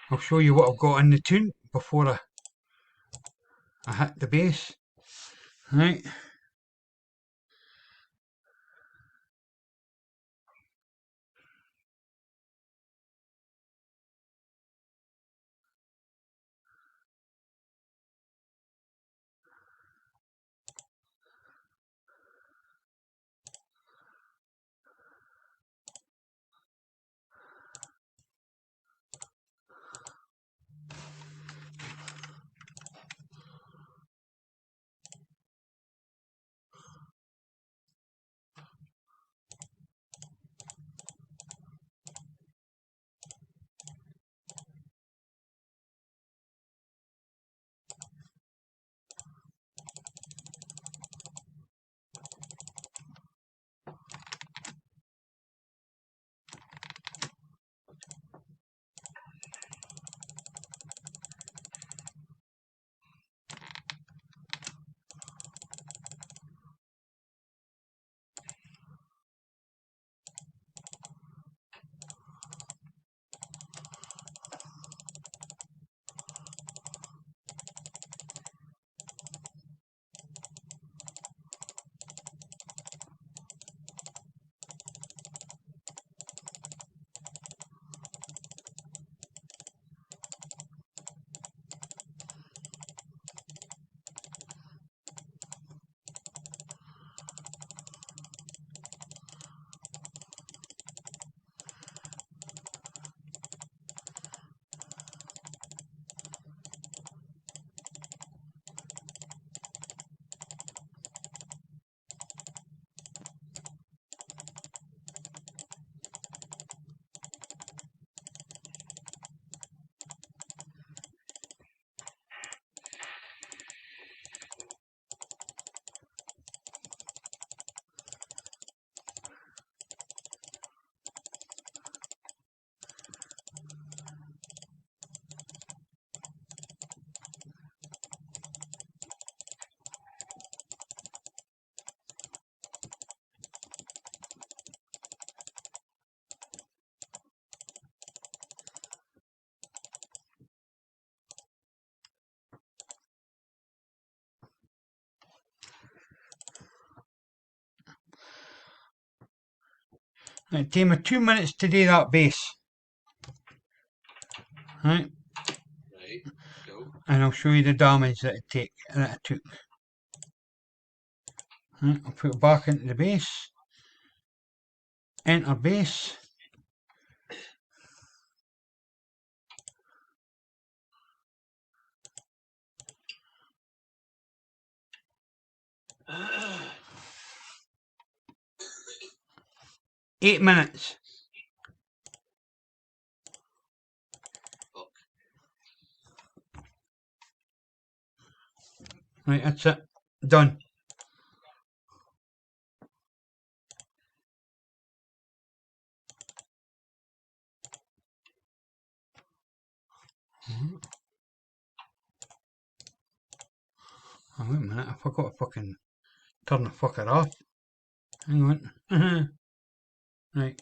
I'll show you what I've got in the tune before I hit the base. Right. It'll take me 2 minutes to do that base. Right. Right, go. And I'll show you the damage that it took. Right, I'll put it back into the base. Enter base. Fuck. 8 minutes. Right, that's it. Done. Oh, wait a minute, I forgot to fucking turn the fucker off. Hang on. Right.